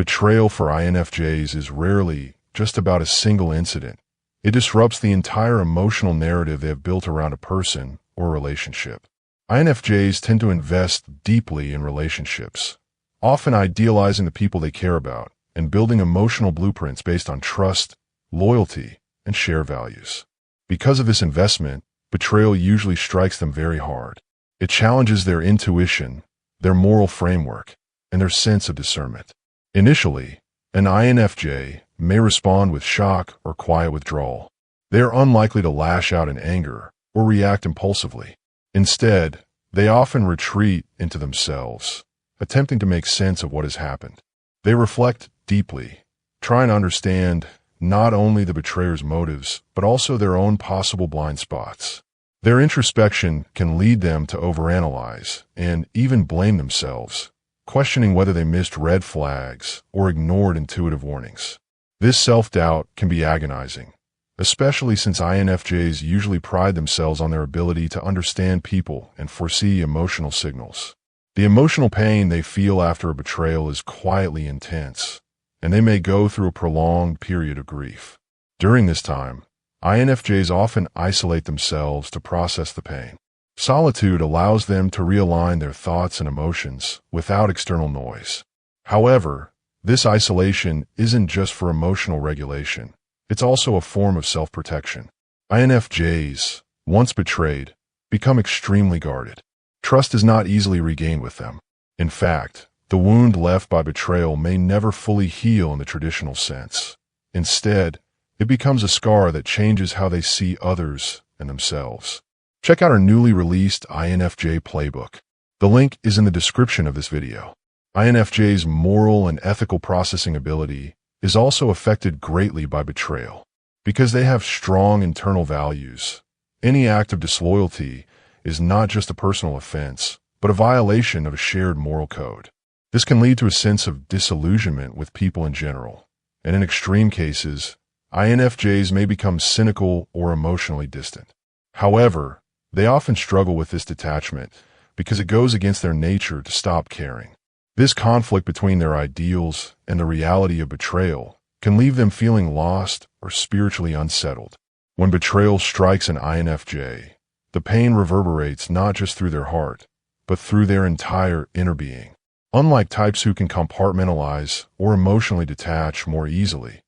Betrayal for INFJs is rarely just about a single incident. It disrupts the entire emotional narrative they have built around a person or relationship. INFJs tend to invest deeply in relationships, often idealizing the people they care about and building emotional blueprints based on trust, loyalty, and shared values. Because of this investment, betrayal usually strikes them very hard. It challenges their intuition, their moral framework, and their sense of discernment. Initially, an INFJ may respond with shock or quiet withdrawal. They are unlikely to lash out in anger or react impulsively. Instead, they often retreat into themselves, attempting to make sense of what has happened. They reflect deeply, trying to understand not only the betrayer's motives, but also their own possible blind spots. Their introspection can lead them to overanalyze and even blame themselves, questioning whether they missed red flags or ignored intuitive warnings. This self-doubt can be agonizing, especially since INFJs usually pride themselves on their ability to understand people and foresee emotional signals. The emotional pain they feel after a betrayal is quietly intense, and they may go through a prolonged period of grief. During this time, INFJs often isolate themselves to process the pain. Solitude allows them to realign their thoughts and emotions without external noise. However, this isolation isn't just for emotional regulation. It's also a form of self-protection. INFJs, once betrayed, become extremely guarded. Trust is not easily regained with them. In fact, the wound left by betrayal may never fully heal in the traditional sense. Instead, it becomes a scar that changes how they see others and themselves. Check out our newly released INFJ playbook. The link is in the description of this video. INFJ's moral and ethical processing ability is also affected greatly by betrayal. Because they have strong internal values, any act of disloyalty is not just a personal offense, but a violation of a shared moral code. This can lead to a sense of disillusionment with people in general, and in extreme cases, INFJs may become cynical or emotionally distant. However, they often struggle with this detachment because it goes against their nature to stop caring. This conflict between their ideals and the reality of betrayal can leave them feeling lost or spiritually unsettled. When betrayal strikes an INFJ, the pain reverberates not just through their heart, but through their entire inner being. Unlike types who can compartmentalize or emotionally detach more easily,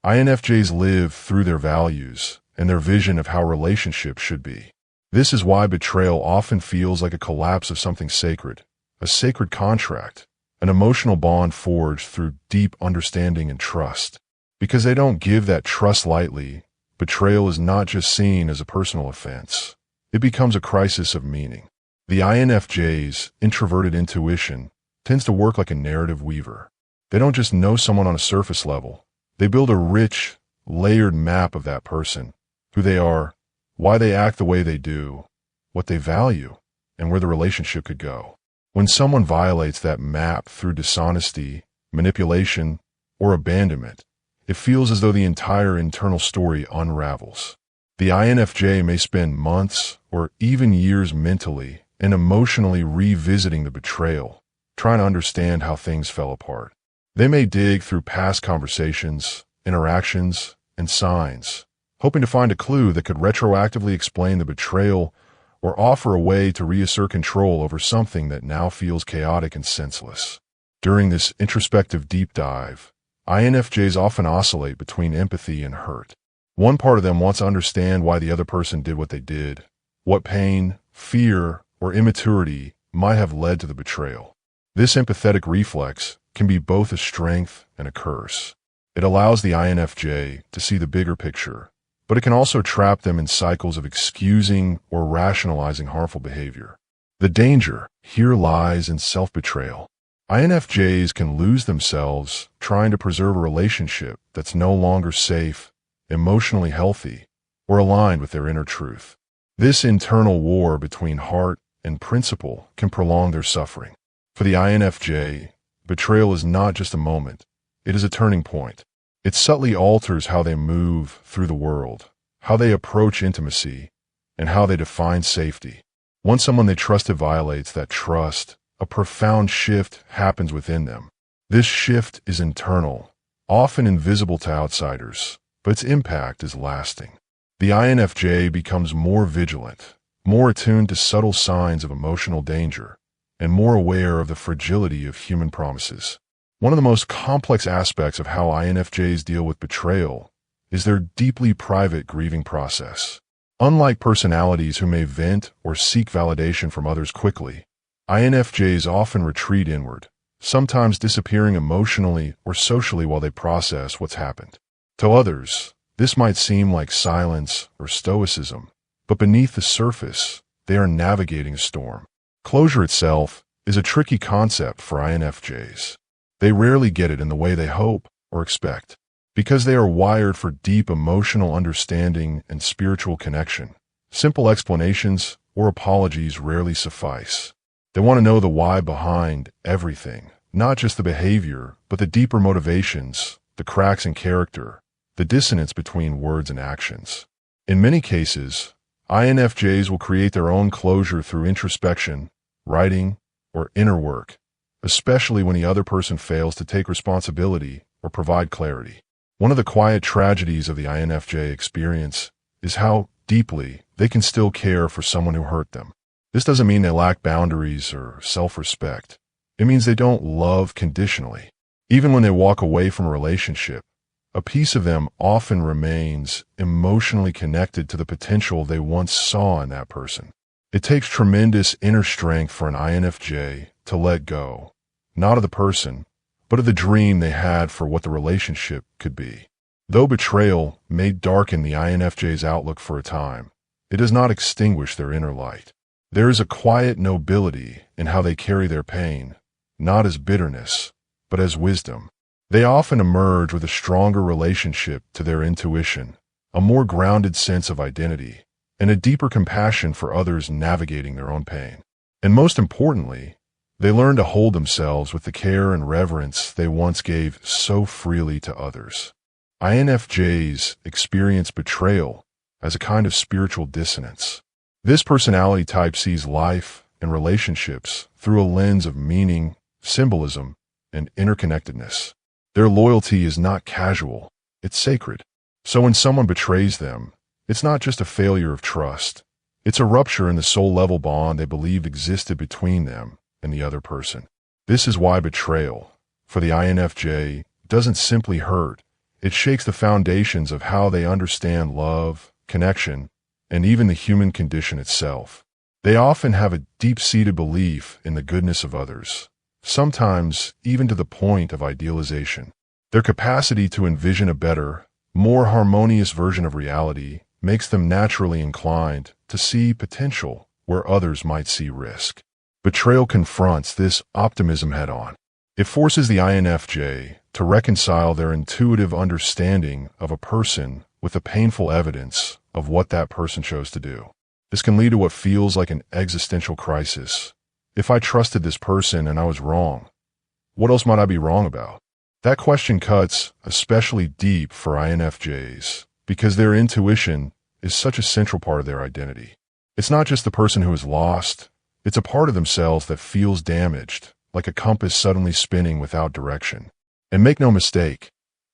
INFJs live through their values and their vision of how relationships should be. This is why betrayal often feels like a collapse of something sacred, a sacred contract, an emotional bond forged through deep understanding and trust. Because they don't give that trust lightly, betrayal is not just seen as a personal offense. It becomes a crisis of meaning. The INFJ's introverted intuition tends to work like a narrative weaver. They don't just know someone on a surface level. They build a rich, layered map of that person, who they are, why they act the way they do, what they value, and where the relationship could go. When someone violates that map through dishonesty, manipulation, or abandonment, it feels as though the entire internal story unravels. The INFJ may spend months or even years mentally and emotionally revisiting the betrayal, trying to understand how things fell apart. They may dig through past conversations, interactions, and signs, hoping to find a clue that could retroactively explain the betrayal or offer a way to reassert control over something that now feels chaotic and senseless. During this introspective deep dive, INFJs often oscillate between empathy and hurt. One part of them wants to understand why the other person did what they did, what pain, fear, or immaturity might have led to the betrayal. This empathetic reflex can be both a strength and a curse. It allows the INFJ to see the bigger picture, but it can also trap them in cycles of excusing or rationalizing harmful behavior. The danger here lies in self-betrayal. INFJs can lose themselves trying to preserve a relationship that's no longer safe, emotionally healthy, or aligned with their inner truth. This internal war between heart and principle can prolong their suffering. For the INFJ, betrayal is not just a moment, it is a turning point. It subtly alters how they move through the world, how they approach intimacy, and how they define safety. Once someone they trusted violates that trust, a profound shift happens within them. This shift is internal, often invisible to outsiders, but its impact is lasting. The INFJ becomes more vigilant, more attuned to subtle signs of emotional danger, and more aware of the fragility of human promises. One of the most complex aspects of how INFJs deal with betrayal is their deeply private grieving process. Unlike personalities who may vent or seek validation from others quickly, INFJs often retreat inward, sometimes disappearing emotionally or socially while they process what's happened. To others, this might seem like silence or stoicism, but beneath the surface, they are navigating a storm. Closure itself is a tricky concept for INFJs. They rarely get it in the way they hope or expect. Because they are wired for deep emotional understanding and spiritual connection, simple explanations or apologies rarely suffice. They want to know the why behind everything, not just the behavior, but the deeper motivations, the cracks in character, the dissonance between words and actions. In many cases, INFJs will create their own closure through introspection, writing, or inner work, especially when the other person fails to take responsibility or provide clarity. One of the quiet tragedies of the INFJ experience is how deeply they can still care for someone who hurt them. This doesn't mean they lack boundaries or self-respect. It means they don't love conditionally. Even when they walk away from a relationship, a piece of them often remains emotionally connected to the potential they once saw in that person. It takes tremendous inner strength for an INFJ to let go, not of the person, but of the dream they had for what the relationship could be. Though betrayal may darken the INFJ's outlook for a time, it does not extinguish their inner light. There is a quiet nobility in how they carry their pain, not as bitterness, but as wisdom. They often emerge with a stronger relationship to their intuition, a more grounded sense of identity, and a deeper compassion for others navigating their own pain. And most importantly, they learn to hold themselves with the care and reverence they once gave so freely to others. INFJs experience betrayal as a kind of spiritual dissonance. This personality type sees life and relationships through a lens of meaning, symbolism, and interconnectedness. Their loyalty is not casual, it's sacred. So when someone betrays them, it's not just a failure of trust. It's a rupture in the soul-level bond they believed existed between them and the other person. This is why betrayal, for the INFJ, doesn't simply hurt. It shakes the foundations of how they understand love, connection, and even the human condition itself. They often have a deep-seated belief in the goodness of others, sometimes even to the point of idealization. Their capacity to envision a better, more harmonious version of reality makes them naturally inclined to see potential where others might see risk. Betrayal confronts this optimism head-on. It forces the INFJ to reconcile their intuitive understanding of a person with the painful evidence of what that person chose to do. This can lead to what feels like an existential crisis. If I trusted this person and I was wrong, what else might I be wrong about? That question cuts especially deep for INFJs because their intuition is such a central part of their identity. It's not just the person who is lost, it's a part of themselves that feels damaged, like a compass suddenly spinning without direction. And make no mistake,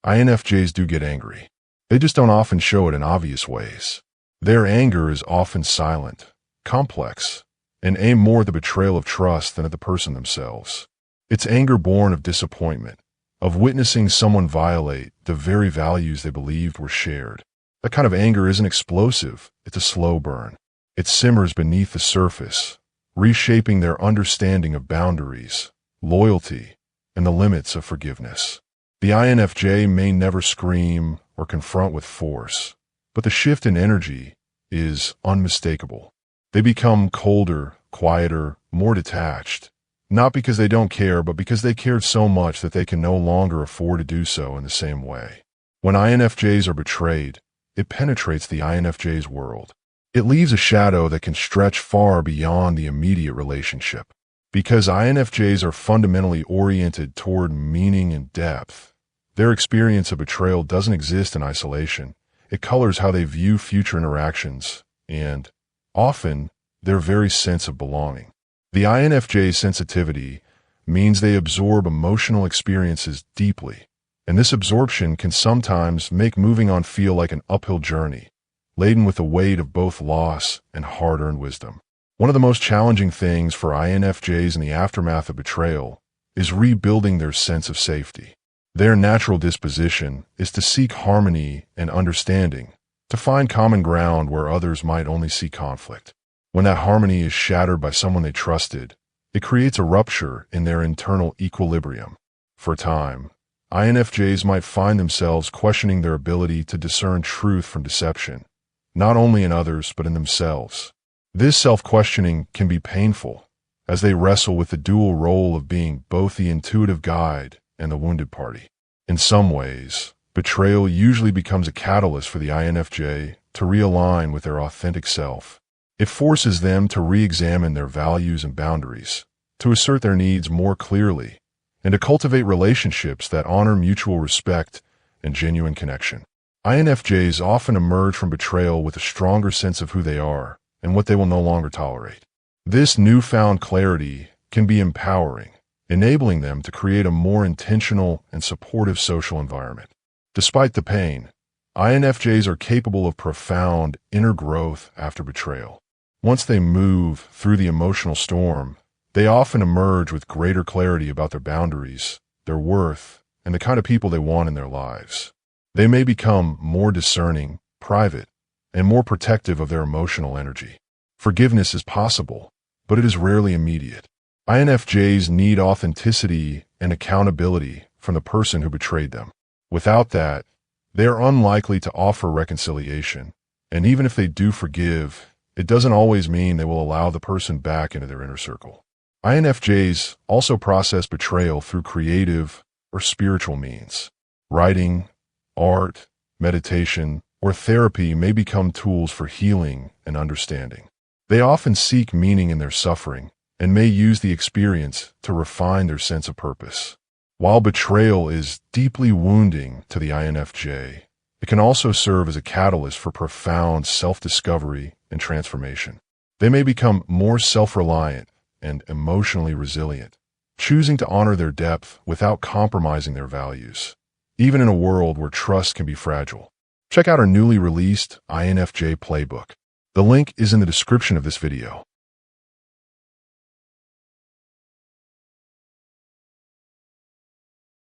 INFJs do get angry. They just don't often show it in obvious ways. Their anger is often silent, complex, and aimed more at the betrayal of trust than at the person themselves. It's anger born of disappointment, of witnessing someone violate the very values they believed were shared. That kind of anger isn't explosive, it's a slow burn. It simmers beneath the surface, reshaping their understanding of boundaries, loyalty, and the limits of forgiveness. The INFJ may never scream or confront with force, but the shift in energy is unmistakable. They become colder, quieter, more detached, not because they don't care, but because they cared so much that they can no longer afford to do so in the same way. When INFJs are betrayed, it penetrates the INFJ's world. It leaves a shadow that can stretch far beyond the immediate relationship. Because INFJs are fundamentally oriented toward meaning and depth, their experience of betrayal doesn't exist in isolation. It colors how they view future interactions and, often, their very sense of belonging. The INFJ's sensitivity means they absorb emotional experiences deeply, and this absorption can sometimes make moving on feel like an uphill journey, laden with the weight of both loss and hard-earned wisdom. One of the most challenging things for INFJs in the aftermath of betrayal is rebuilding their sense of safety. Their natural disposition is to seek harmony and understanding, to find common ground where others might only see conflict. When that harmony is shattered by someone they trusted, it creates a rupture in their internal equilibrium. For a time, INFJs might find themselves questioning their ability to discern truth from deception, not only in others but in themselves. This self-questioning can be painful, as they wrestle with the dual role of being both the intuitive guide and the wounded party. In some ways, betrayal usually becomes a catalyst for the INFJ to realign with their authentic self. It forces them to re-examine their values and boundaries, to assert their needs more clearly, and to cultivate relationships that honor mutual respect and genuine connection. INFJs often emerge from betrayal with a stronger sense of who they are and what they will no longer tolerate. This newfound clarity can be empowering, enabling them to create a more intentional and supportive social environment. Despite the pain, INFJs are capable of profound inner growth after betrayal. Once they move through the emotional storm, they often emerge with greater clarity about their boundaries, their worth, and the kind of people they want in their lives. They may become more discerning, private, and more protective of their emotional energy. Forgiveness is possible, but it is rarely immediate. INFJs need authenticity and accountability from the person who betrayed them. Without that, they are unlikely to offer reconciliation, and even if they do forgive, it doesn't always mean they will allow the person back into their inner circle. INFJs also process betrayal through creative or spiritual means. Writing, art, meditation, or therapy may become tools for healing and understanding. They often seek meaning in their suffering and may use the experience to refine their sense of purpose. While betrayal is deeply wounding to the INFJ, it can also serve as a catalyst for profound self-discovery and transformation. They may become more self-reliant and emotionally resilient, choosing to honor their depth without compromising their values, even in a world where trust can be fragile. Check out our newly released INFJ Playbook. The link is in the description of this video.